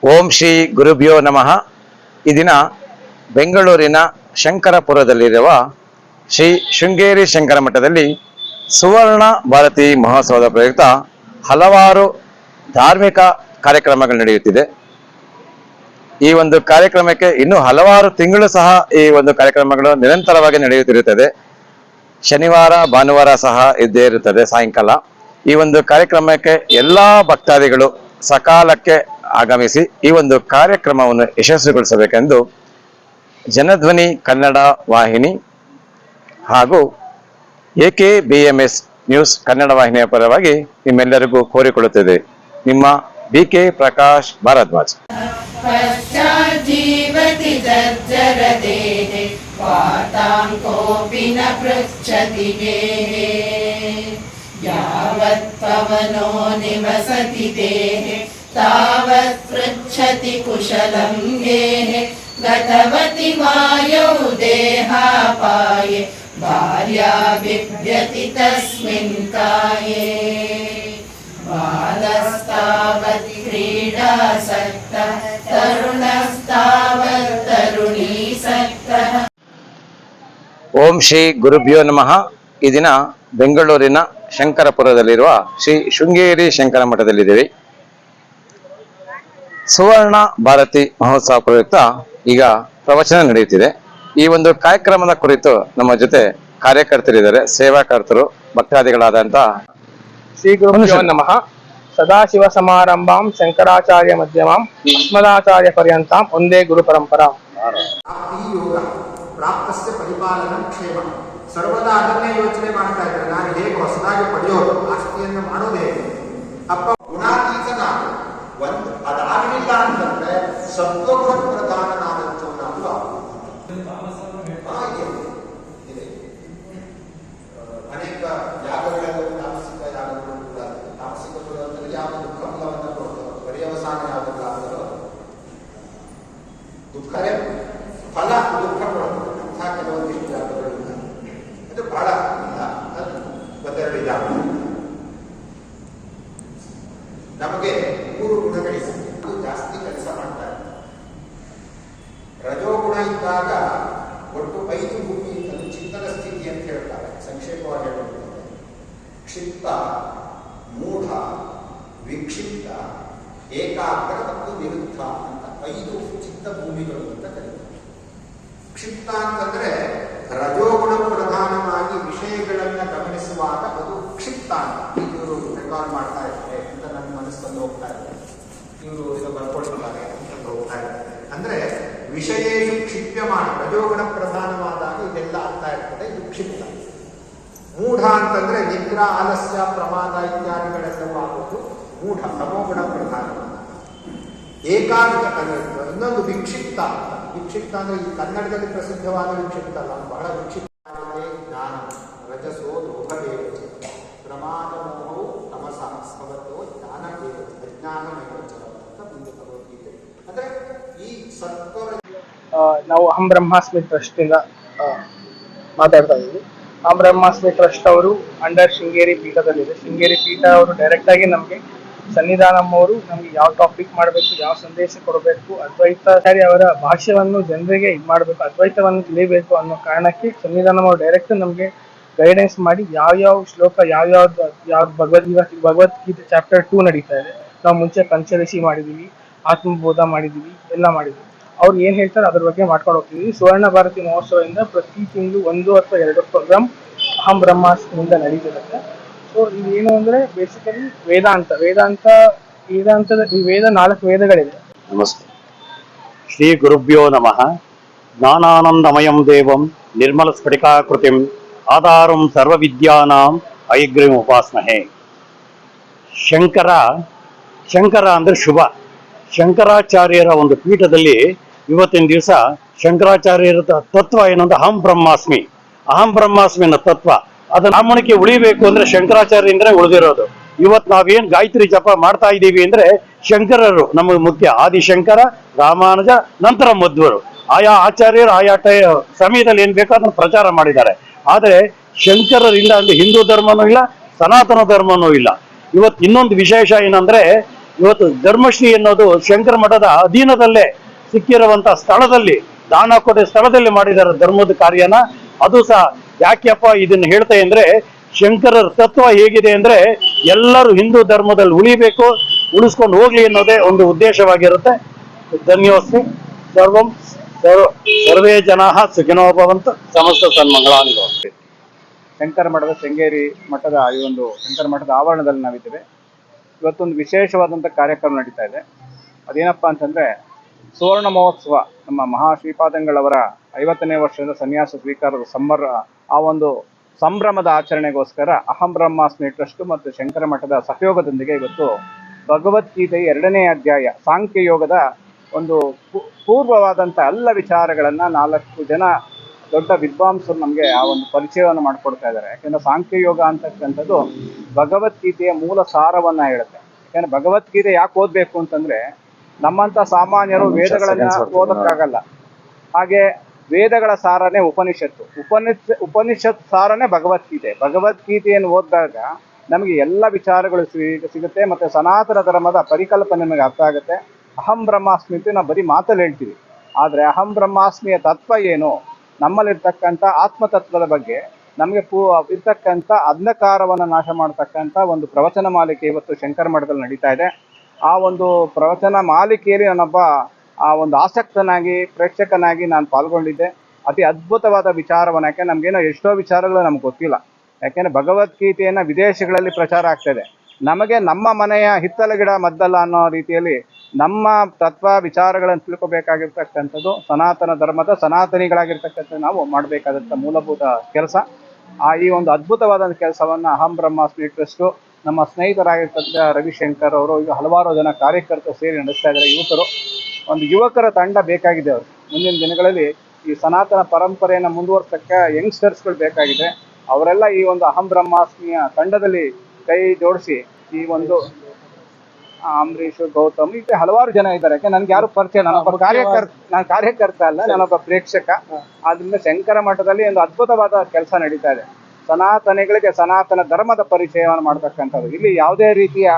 ಓಂ ಶ್ರೀ ಗುರುಭ್ಯೋ ನಮಃ. ಈ ದಿನ ಬೆಂಗಳೂರಿನ ಶಂಕರಪುರದಲ್ಲಿರುವ ಶ್ರೀ ಶೃಂಗೇರಿ ಶಂಕರ ಮಠದಲ್ಲಿ ಸುವರ್ಣ ಭಾರತಿ ಮಹೋತ್ಸವದ ಪ್ರಯುಕ್ತ ಹಲವಾರು ಧಾರ್ಮಿಕ ಕಾರ್ಯಕ್ರಮಗಳು ನಡೆಯುತ್ತಿದೆ. ಈ ಒಂದು ಕಾರ್ಯಕ್ರಮಕ್ಕೆ ಇನ್ನೂ ಹಲವಾರು ತಿಂಗಳು ಸಹ ಈ ಒಂದು ಕಾರ್ಯಕ್ರಮಗಳು ನಿರಂತರವಾಗಿ ನಡೆಯುತ್ತಿರುತ್ತದೆ. ಶನಿವಾರ ಭಾನುವಾರ ಸಹ ಇದ್ದೇ ಇರುತ್ತದೆ ಸಾಯಂಕಾಲ. ಈ ಒಂದು ಕಾರ್ಯಕ್ರಮಕ್ಕೆ ಎಲ್ಲಾ ಭಕ್ತಾದಿಗಳು ಸಕಾಲಕ್ಕೆ ಆಗಮಿಸಿ ಈ ಒಂದು ಕಾರ್ಯಕ್ರಮವನ್ನು ಯಶಸ್ವಿಗೊಳಿಸಬೇಕೆಂದು ಜನಧ್ವನಿ ಕನ್ನಡ ವಾಹಿನಿ ಹಾಗೂ AKBMS ನ್ಯೂಸ್ ಕನ್ನಡ ವಾಹಿನಿಯ ಪರವಾಗಿ ನಿಮ್ಮೆಲ್ಲರಿಗೂ ಕೋರಿಕೊಳ್ಳುತ್ತಿದೆ. ನಿಮ್ಮ BK ಪ್ರಕಾಶ್ ಭಾರದ್ವಾಜ್. जीवति जर्जरदेः वार्तां कोऽपि न पृच्छति गेः यावत् पवनो निवसति देहे तावत् पृच्छति कुशलं गेः गतवति वायौ देहापाये भार्या बिभ्यति तस्मिन् काये बालस्तावत् क्रीडासक्तः तरुणस्तावत् तरुणीसक्तः. ಓಂ ಶ್ರೀ ಗುರುಭ್ಯೋ ನಮಃ. ಈ ದಿನ ಬೆಂಗಳೂರಿನ ಶಂಕರಪುರದಲ್ಲಿರುವ ಶ್ರೀ ಶೃಂಗೇರಿ ಶಂಕರ ಮಠದಲ್ಲಿದ್ದೀವಿ. ಸುವರ್ಣ ಭಾರತಿ ಮಹೋತ್ಸವ ಪ್ರಯುಕ್ತ ಈಗ ಪ್ರವಚನ ನಡೆಯುತ್ತಿದೆ. ಈ ಒಂದು ಕಾರ್ಯಕ್ರಮದ ಕುರಿತು ನಮ್ಮ ಜೊತೆ ಕಾರ್ಯಕರ್ತರಿದ್ದಾರೆ, ಸೇವಾಕರ್ತರು, ಭಕ್ತಾದಿಗಳಾದಂತ ಶ್ರೀ ಗುರುಭ್ಯೋ ನಮಃ. ಸದಾಶಿವ ಸಮಾರಂಭಾಂ ಶಂಕರಾಚಾರ್ಯ ಮಧ್ಯಮಾಂ ಅಸ್ಮದಾಚಾರ್ಯ ಪರ್ಯಂತಾಂ ಒಂದೇ ಗುರು ಪರಂಪರಾ. ಯೋಗ ಪ್ರಾಪ್ತಸ್ಯ ಪರಿಪಾಲನ ಕ್ಷೇಮ ಸರ್ವದಾ ಅದನ್ನೇ ಯೋಚನೆ ಮಾಡ್ತಾ ಇದ್ದಾರೆ. ನಾನು ಹೇಗೆ ಹೊಸದಾಗಿ ಪಡೆಯೋದು, ಆಸ್ತಿಯನ್ನು ಮಾಡೋದು ಹೇಗೆ, ಅಪ್ಪ ಗುಣಾತೀತನಾಗ ಒಂದು ಅದಾಗಲಿಲ್ಲ ಅಂತಂದ್ರೆ ಸತ್ವಗುಣ ಪ್ರಧಾನನಾದಂಥವನಾಗಲು ಇದೆ. ಅನೇಕ ಯಾಗಗಳಲ್ಲಿ ತಾಮಸಿಕ ಯಾಗಗಳು ಕೂಡ ತಾಮಸಿಕ ಪುರದಲ್ಲಿ ಯಾವ ದುಃಖವನ್ನು ಕೊಡ್ತಾರೆ, ಪರ್ಯವಸಾನ ಯಾಗಗಳಾದರೂ ದುಃಖರೇ ಫಲ ದುಃಖ ಕೊಡೋದು ಅಂಥ ಕೆಲವೊಂದಿಷ್ಟು ಯಾಗಗಳಿಲ್ಲ. ಅದು ಬಹಳ ಇಲ್ಲ, ಅದು ಒಂದೆರಡು ಇದಾವೆ. ನಮಗೆ 3 ಗುಣಗಳಿವೆ, ಅದು ಜಾಸ್ತಿ ಕೆಲಸ ಮಾಡ್ತಾರೆ. ರಜೋಗುಣ ಇದ್ದಾಗ ಒಟ್ಟು 5 ಭೂಮಿ ಅದು ಚಿತ್ತದ ಸ್ಥಿತಿ ಅಂತ ಹೇಳ್ತಾರೆ, ಸಂಕ್ಷೇಪವಾಗಿ ಹೇಳಬೇಕಾದ್ರೆ. ಕ್ಷಿಪ್ತ, ಮೂಢ, ವಿಕ್ಷಿಪ್ತ, ಏಕಾಗ್ರ ಮತ್ತು ವಿರುದ್ಧ ಅಂತ 5 ಚಿತ್ತ ಭೂಮಿಗಳು ಅಂತ ಕರೀತಾರೆ. ಕ್ಷಿಪ್ತ ಅಂತಂದ್ರೆ ರಜೋಗುಣ ಪ್ರಧಾನವಾಗಿ ವಿಷಯಗಳನ್ನ ಗಮನಿಸುವಾಗ ಅದು ಕ್ಷಿಪ್ತ ಅಂತ. ಇವರು ರೆಕಾರ್ಡ್ ಮಾಡ್ತಾ ಇದ್ದಾರೆ ಅಂತ ನನ್ನ ಮನಸ್ಸಲ್ಲಿ ಹೋಗ್ತಾ ಇದೆ, ಇವರು ಇದು ಬರ್ಕೊಳ್ತಾರೆ ಅಂತ ಹೋಗ್ತಾ ಇದ್ದಾರೆ. ಅಂದ್ರೆ ವಿಷಯೇಶು ಕ್ಷಿಪ್ಯಮಾನ, ರಜೋಗುಣ ಪ್ರಧಾನವಾದಾಗ ಇದೆಲ್ಲ ಆಗ್ತಾ ಇರ್ತದೆ, ಇದು ಕ್ಷಿಪ್ತ. ಮೂಢ ಅಂತಂದ್ರೆ ನಿದ್ರಾ, ಆಲಸ್ಯ, ಪ್ರಮಾದ ಇತ್ಯಾದಿಗಳೆಲ್ಲವೂ ಆಗೋದು ಮೂಢ, ತಮೋಗುಣ ಪ್ರಧಾನವಾದ. ಏಕಾಗ್ರ ಇನ್ನೊಂದು ವಿಕ್ಷಿಪ್ತ. ವಿಕ್ಷಿಪ್ತ ಅಂದ್ರೆ ಈ ಕನ್ನಡದಲ್ಲಿ ಪ್ರಸಿದ್ಧವಾದ ವಿಕ್ಷಿಪ್ತ ಅಲ್ಲ, ಬಹಳ ವಿಕ್ಷಿಪ್ತ. ಜ್ಞಾನ ರಜಸೋ ಲೋಭವೇ ಪ್ರಮಾದ ಮೋಹವು ತಮಸ ಭವತೋ ಜ್ಞಾನ ಅಜ್ಞಾನಮೇವ ಅಂತ ಮುಂದೆ ಭಗವದ್ಗೀತೆ. ಅಂದ್ರೆ ಈ ಸತ್ವರ ನಾವು ಅಹಂ ಬ್ರಹ್ಮಾಸ್ಮಿ ಟ್ರಸ್ಟ್ ಇಂದ ಮಾತಾಡ್ತಾ ಇದ್ದೀವಿ. ಅಹಂ ಬ್ರಹ್ಮಾಸ್ಮಿ ಟ್ರಸ್ಟ್ ಅವರು ಅಂಡರ್ ಶೃಂಗೇರಿ ಪೀಠದಲ್ಲಿದೆ. ಶೃಂಗೇರಿ ಪೀಠ ಅವರು ಡೈರೆಕ್ಟ್ ಆಗಿ ನಮಗೆ ಸನ್ನಿಧಾನಂ ಅವರು ನಮ್ಗೆ ಯಾವ ಟಾಪಿಕ್ ಮಾಡಬೇಕು, ಯಾವ ಸಂದೇಶ ಕೊಡಬೇಕು, ಅದ್ವೈತಾಚಾರ್ಯ ಅವರ ಭಾಷ್ಯವನ್ನು ಜನರಿಗೆ ಮಾಡಬೇಕು, ಅದ್ವೈತವನ್ನು ತಿಳಿಯಬೇಕು ಅನ್ನೋ ಕಾರಣಕ್ಕೆ ಸನ್ನಿಧಾನಂ ಅವರು ಡೈರೆಕ್ಟ್ ನಮಗೆ ಗೈಡೆನ್ಸ್ ಮಾಡಿ ಯಾವ ಶ್ಲೋಕ ಯಾವ ಭಗವದ್ಗೀತೆ ಚಾಪ್ಟರ್ 2 ನಡೀತಾ ಇದೆ. ನಾವು ಮುಂಚೆ ಪಂಚದಶಿ ಮಾಡಿದೀವಿ, ಆತ್ಮಬೋಧ ಮಾಡಿದೀವಿ, ಎಲ್ಲ ಮಾಡಿದೀವಿ. ಅವ್ರು ಏನ್ ಹೇಳ್ತಾರೆ ಅದ್ರ ಬಗ್ಗೆ ಮಾಡ್ಕೊಂಡು ಹೋಗ್ತಿದೀವಿ. ಸುವರ್ಣ ಭಾರತಿ ಮಹೋತ್ಸವದಿಂದ ಪ್ರತಿ ತಿಂಗಳು 1 ಅಥವಾ 2 ಪ್ರೋಗ್ರಾಮ್ ಅಹಂ ಬ್ರಹ್ಮಾಸ್ಮಿಯಿಂದ ನಡೀತಿರುತ್ತೆ. ಸೊ ಇದೇನು ಅಂದ್ರೆ ಬೇಸಿಕಲಿ ವೇದಾಂತದ ಈ ವೇದ 4 ವೇದಗಳಿದೆ. ನಮಸ್ತೆ. ಶ್ರೀ ಗುರುಭ್ಯೋ ನಮಃ. ಜ್ಞಾನಾನಂದಮಯಂ ದೇವಂ ನಿರ್ಮಲ ಸ್ಫಟಿಕಾಕೃತಿಂ ಆಧಾರಂ ಸರ್ವವಿದ್ಯಾನಾಂ ಹಯಗ್ರೀಂ ಉಪಾಸ್ಮಹೇ. ಶಂಕರ ಅಂದ್ರೆ ಶುಭ. ಶಂಕರಾಚಾರ್ಯರ ಒಂದು ಪೀಠದಲ್ಲಿ ಇವತ್ತಿನ ದಿವಸ ಶಂಕರಾಚಾರ್ಯರ ತತ್ವ ಏನಂದ್ರೆ ಅಹಂ ಬ್ರಹ್ಮಾಸ್ಮಿ ಅನ್ನೋ ತತ್ವ. ಅದನ್ನ ಬ್ರಾಹ್ಮಣಕ್ಕೆ ಉಳಿಬೇಕು ಅಂದ್ರೆ ಶಂಕರಾಚಾರ್ಯರಿಂದನೇ ಉಳಿದಿರೋದು. ಇವತ್ತು ನಾವೇನ್ ಗಾಯತ್ರಿ ಜಪ ಮಾಡ್ತಾ ಇದ್ದೀವಿ ಅಂದ್ರೆ ಶಂಕರರು ನಮಗೆ ಮುಖ್ಯ. ಆದಿಶಂಕರ, ರಾಮಾನುಜ, ನಂತರ ಮಧ್ವರು. ಆಯಾ ಆಚಾರ್ಯರು ಆಯಾ ಸಮಯದಲ್ಲಿ ಏನ್ ಬೇಕೋ ಅದನ್ನು ಪ್ರಚಾರ ಮಾಡಿದ್ದಾರೆ. ಆದರೆ ಶಂಕರರಿಂದ ಅಂದ್ರೆ ಹಿಂದೂ ಧರ್ಮನೂ ಇಲ್ಲ, ಸನಾತನ ಧರ್ಮನೂ ಇಲ್ಲ. ಇವತ್ತು ಇನ್ನೊಂದು ವಿಶೇಷ ಏನಂದ್ರೆ ಇವತ್ತು ಧರ್ಮಶ್ರೀ ಅನ್ನೋದು ಶಂಕರ ಮಠದ ಅಧೀನದಲ್ಲೇ ಸಿಕ್ಕಿರುವಂತ ಸ್ಥಳದಲ್ಲಿ, ದಾನ ಕೊಟ್ಟೆ ಸ್ಥಳದಲ್ಲಿ ಮಾಡಿದ್ದಾರೆ ಧರ್ಮದ ಕಾರ್ಯನ. ಅದು ಸಹ ಯಾಕೆಪ್ಪ ಇದನ್ನ ಹೇಳ್ತಾ ಅಂದ್ರೆ, ಶಂಕರರ ತತ್ವ ಹೇಗಿದೆ ಅಂದ್ರೆ ಎಲ್ಲರೂ ಹಿಂದೂ ಧರ್ಮದಲ್ಲಿ ಉಳಿಬೇಕು, ಉಳಿಸ್ಕೊಂಡು ಹೋಗ್ಲಿ ಅನ್ನೋದೇ ಒಂದು ಉದ್ದೇಶವಾಗಿರುತ್ತೆ. ಧನ್ಯೋಸ್ಮಿ. ಸರ್ವೇ ಜನಾಃ ಸುಖಿನೋ ಭವಂತು. ಸಮಸ್ತ ಸನ್ಮಂಗಳಾನಿ ಭವಂತು. ಶಂಕರ ಮಠದ ಶೃಂಗೇರಿ ಮಠದ ಈ ಒಂದು ಶಂಕರ ಮಠದ ಆವರಣದಲ್ಲಿ ನಾವಿದ್ದೇವೆ. ಇವತ್ತೊಂದು ವಿಶೇಷವಾದಂಥ ಕಾರ್ಯಕ್ರಮ ನಡೀತಾ ಇದೆ. ಅದೇನಪ್ಪ ಅಂತಂದರೆ, ಸುವರ್ಣ ಮಹೋತ್ಸವ, ನಮ್ಮ ಮಹಾಶ್ರೀಪಾದಂಗಳವರ 50ನೇ ವರ್ಷದ ಸನ್ಯಾಸ ಸ್ವೀಕಾರದ ಆ ಒಂದು ಸಂಭ್ರಮದ ಆಚರಣೆಗೋಸ್ಕರ ಅಹಂ ಬ್ರಹ್ಮಾಸ್ಮಿ ಟ್ರಸ್ಟ್ ಮತ್ತು ಶಂಕರ ಮಠದ ಸಹಯೋಗದೊಂದಿಗೆ ಇವತ್ತು ಭಗವದ್ಗೀತೆಯ 2ನೇ ಅಧ್ಯಾಯ ಸಾಂಖ್ಯ ಯೋಗದ ಒಂದು ಪೂರ್ವವಾದಂಥ ಎಲ್ಲ ವಿಚಾರಗಳನ್ನು 4 ಜನ ದೊಡ್ಡ ವಿದ್ವಾಂಸರು ನಮಗೆ ಆ ಒಂದು ಪರಿಚಯವನ್ನು ಮಾಡಿಕೊಡ್ತಾ ಇದ್ದಾರೆ. ಯಾಕೆಂದರೆ ಸಾಂಖ್ಯ ಯೋಗ ಅಂತಕ್ಕಂಥದ್ದು ಭಗವದ್ಗೀತೆಯ ಮೂಲ ಸಾರವನ್ನು ಹೇಳುತ್ತೆ. ಯಾಕೆಂದರೆ ಭಗವದ್ಗೀತೆ ಯಾಕೆ ಓದಬೇಕು ಅಂತಂದರೆ, ನಮ್ಮಂಥ ಸಾಮಾನ್ಯರು ವೇದಗಳನ್ನು ಓದಕ್ಕಾಗಲ್ಲ. ಹಾಗೆ ವೇದಗಳ ಸಾರನೇ ಉಪನಿಷತ್ತು, ಉಪನಿಷತ್ ಸಾರನೇ ಭಗವದ್ಗೀತೆ. ಭಗವದ್ಗೀತೆಯನ್ನು ಓದಿದಾಗ ನಮಗೆ ಎಲ್ಲ ವಿಚಾರಗಳು ಸಿಗುತ್ತೆ ಮತ್ತು ಸನಾತನ ಧರ್ಮದ ಪರಿಕಲ್ಪನೆ ನಮಗೆ ಅರ್ಥ ಆಗುತ್ತೆ. ಅಹಂ ಬ್ರಹ್ಮಾಸ್ಮಿ ಅಂತ ನಾವು ಬರೀ ಮಾತಲ್ಲಿ ಹೇಳ್ತೀವಿ, ಆದರೆ ಅಹಂ ಬ್ರಹ್ಮಾಸ್ಮಿಯ ತತ್ವ ಏನು, ನಮ್ಮಲ್ಲಿರ್ತಕ್ಕಂಥ ಆತ್ಮತತ್ವದ ಬಗ್ಗೆ ನಮಗೆ ಇರ್ತಕ್ಕಂಥ ಅಂಧಕಾರವನ್ನು ನಾಶ ಮಾಡ್ತಕ್ಕಂಥ ಒಂದು ಪ್ರವಚನ ಮಾಲಿಕೆ ಇವತ್ತು ಶಂಕರ ಮಠದಲ್ಲಿ ನಡೀತಾ ಇದೆ. ಆ ಒಂದು ಪ್ರವಚನ ಮಾಲಿಕೆಯಲ್ಲಿ ನಾನೊಬ್ಬ ಆ ಒಂದು ಆಸಕ್ತನಾಗಿ ಪ್ರೇಕ್ಷಕನಾಗಿ ನಾನು ಪಾಲ್ಗೊಂಡಿದ್ದೆ. ಅತಿ ಅದ್ಭುತವಾದ ವಿಚಾರವನ್ನು, ಯಾಕೆ ನಮಗೇನೋ ಎಷ್ಟೋ ವಿಚಾರಗಳು ನಮ್ಗೆ ಗೊತ್ತಿಲ್ಲ. ಯಾಕೆಂದರೆ ಭಗವದ್ಗೀತೆಯನ್ನು ವಿದೇಶಗಳಲ್ಲಿ ಪ್ರಚಾರ ಆಗ್ತಾಯಿದೆ, ನಮಗೆ ನಮ್ಮ ಮನೆಯ ಹಿತ್ತಲ ಗಿಡ ಮದ್ದಲ್ಲ ಅನ್ನೋ ರೀತಿಯಲ್ಲಿ ನಮ್ಮ ತತ್ವ ವಿಚಾರಗಳನ್ನು ತಿಳ್ಕೊಬೇಕಾಗಿರ್ತಕ್ಕಂಥದ್ದು ಸನಾತನ ಧರ್ಮದ ಸನಾತನಿಗಳಾಗಿರ್ತಕ್ಕಂಥ ನಾವು ಮಾಡಬೇಕಾದಂಥ ಮೂಲಭೂತ ಕೆಲಸ. ಈ ಒಂದು ಅದ್ಭುತವಾದ ಕೆಲಸವನ್ನು ಅಹಂ ಬ್ರಹ್ಮಾಸ್ಮಿ ಟ್ರಸ್ಟು, ನಮ್ಮ ಸ್ನೇಹಿತರಾಗಿರ್ತಕ್ಕಂಥ ರವಿಶಂಕರ್ ಅವರು, ಈಗ ಹಲವಾರು ಜನ ಕಾರ್ಯಕರ್ತರು ಸೇರಿ ನಡೆಸ್ತಾ ಇದ್ದಾರೆ. ಒಂದು ಯುವಕರ ತಂಡ ಬೇಕಾಗಿದೆ ಅವರು. ಮುಂದಿನ ದಿನಗಳಲ್ಲಿ ಈ ಸನಾತನ ಪರಂಪರೆಯನ್ನು ಮುಂದುವರ್ಸಕ್ಕೆ ಯಂಗ್ಸ್ಟರ್ಸ್ಗಳು ಬೇಕಾಗಿದೆ. ಅವರೆಲ್ಲ ಈ ಒಂದು ಅಹಂ ಬ್ರಹ್ಮಾಸ್ಮಿಯ ತಂಡದಲ್ಲಿ ಕೈ ಜೋಡಿಸಿ ಈ ಒಂದು ಅಂಬರೀಷ್, ಗೌತಮ್, ಈಗ ಹಲವಾರು ಜನ ಇದ್ದಾರೆ. ಯಾಕೆ ನನಗೆ ಯಾರು ಪರಿಚಯ, ನಾನು ಕಾರ್ಯಕರ್ತ ಅಲ್ಲ, ನಾನೊಬ್ಬ ಪ್ರೇಕ್ಷಕ. ಆದ್ರಿಂದ ಶಂಕರ ಮಠದಲ್ಲಿ ಒಂದು ಅದ್ಭುತವಾದ ಕೆಲಸ ನಡೀತಾ ಇದೆ. ಸನಾತನಿಗಳಿಗೆ ಸನಾತನ ಧರ್ಮದ ಪರಿಚಯವನ್ನು ಮಾಡ್ತಕ್ಕಂಥದ್ದು. ಇಲ್ಲಿ ಯಾವುದೇ ರೀತಿಯ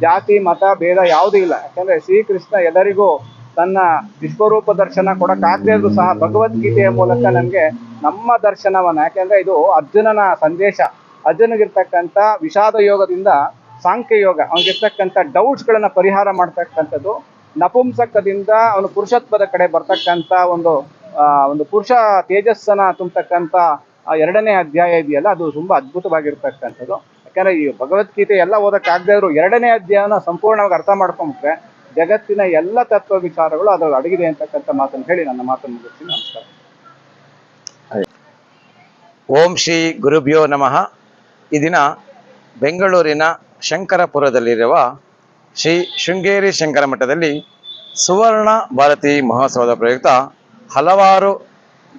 ಜಾತಿ ಮತ ಭೇದ ಯಾವುದೂ ಇಲ್ಲ. ಯಾಕಂದ್ರೆ ಶ್ರೀಕೃಷ್ಣ ಎಲ್ಲರಿಗೂ ತನ್ನ ವಿಶ್ವರೂಪ ದರ್ಶನ ಕೊಡಕ್ಕಾಗದೇ ಇದ್ರು ಸಹ ಭಗವದ್ಗೀತೆಯ ಮೂಲಕ ನಮಗೆ ನಮ್ಮ ದರ್ಶನವನ್ನು, ಯಾಕೆಂದ್ರೆ ಇದು ಅರ್ಜುನನ ಸಂದೇಶ. ಅರ್ಜುನಿಗಿರ್ತಕ್ಕಂಥ ವಿಷಾದ ಯೋಗದಿಂದ ಸಾಂಖ್ಯ ಯೋಗ, ಅವನಿಗಿರ್ತಕ್ಕಂಥ ಡೌಟ್ಸ್ಗಳನ್ನು ಪರಿಹಾರ ಮಾಡ್ತಕ್ಕಂಥದ್ದು, ನಪುಂಸಕದಿಂದ ಅವನು ಪುರುಷತ್ವದ ಕಡೆ ಬರ್ತಕ್ಕಂಥ ಒಂದು ಪುರುಷ ತೇಜಸ್ಸನ್ನ ತುಂಬತಕ್ಕಂಥ 2ನೇ ಅಧ್ಯಾಯ ಇದೆಯಲ್ಲ, ಅದು ತುಂಬ ಅದ್ಭುತವಾಗಿರ್ತಕ್ಕಂಥದ್ದು. ಯಾಕಂದರೆ ಈ ಭಗವದ್ಗೀತೆ ಎಲ್ಲ ಓದಕ್ಕಾಗದೇ ಇದ್ರು 2ನೇ ಅಧ್ಯಾಯನ ಸಂಪೂರ್ಣವಾಗಿ ಅರ್ಥ ಮಾಡ್ಕೊಂಡ್ರೆ ಜಗತ್ತಿನ ಎಲ್ಲ ತತ್ವ ವಿಚಾರಗಳು ಅದರಲ್ಲಿ ಅಡಗಿದೆ ಅಂತಕ್ಕಂಥ ಮಾತನ್ನು ಹೇಳಿ ನನ್ನ ಮಾತನ್ನು ಮುಗಿಸ್ತೀನಿ. ನಮಸ್ಕಾರ. ಓಂ ಶ್ರೀ ಗುರುಭ್ಯೋ ನಮಃ. ಈ ದಿನ ಬೆಂಗಳೂರಿನ ಶಂಕರಪುರದಲ್ಲಿರುವ ಶ್ರೀ ಶೃಂಗೇರಿ ಶಂಕರ ಮಠದಲ್ಲಿ ಸುವರ್ಣ ಭಾರತಿ ಮಹೋತ್ಸವದ ಪ್ರಯುಕ್ತ ಹಲವಾರು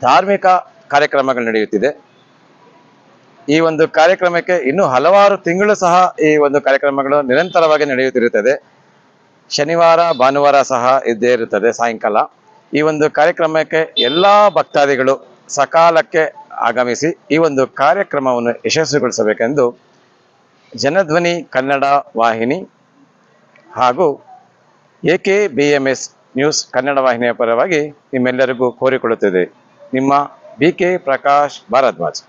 ಧಾರ್ಮಿಕ ಕಾರ್ಯಕ್ರಮಗಳು ನಡೆಯುತ್ತಿದೆ. ಈ ಒಂದು ಕಾರ್ಯಕ್ರಮಕ್ಕೆ ಇನ್ನೂ ಹಲವಾರು ತಿಂಗಳು ಸಹ ಈ ಒಂದು ಕಾರ್ಯಕ್ರಮಗಳು ನಿರಂತರವಾಗಿ ನಡೆಯುತ್ತಿರುತ್ತದೆ. ಶನಿವಾರ ಭಾನುವಾರ ಸಹ ಇದ್ದೇ ಇರುತ್ತದೆ ಸಾಯಂಕಾಲ. ಈ ಒಂದು ಕಾರ್ಯಕ್ರಮಕ್ಕೆ ಎಲ್ಲ ಭಕ್ತಾದಿಗಳು ಸಕಾಲಕ್ಕೆ ಆಗಮಿಸಿ ಈ ಒಂದು ಕಾರ್ಯಕ್ರಮವನ್ನು ಯಶಸ್ವಿಗೊಳಿಸಬೇಕೆಂದು ಜನಧ್ವನಿ ಕನ್ನಡ ವಾಹಿನಿ ಹಾಗೂ AKBMS ನ್ಯೂಸ್ ಕನ್ನಡ ವಾಹಿನಿಯ ಪರವಾಗಿ ನಿಮ್ಮೆಲ್ಲರಿಗೂ ಕೋರಿಕೊಳ್ಳುತ್ತಿದೆ. ನಿಮ್ಮ BK ಪ್ರಕಾಶ್ ಭಾರದ್ವಾಜ್.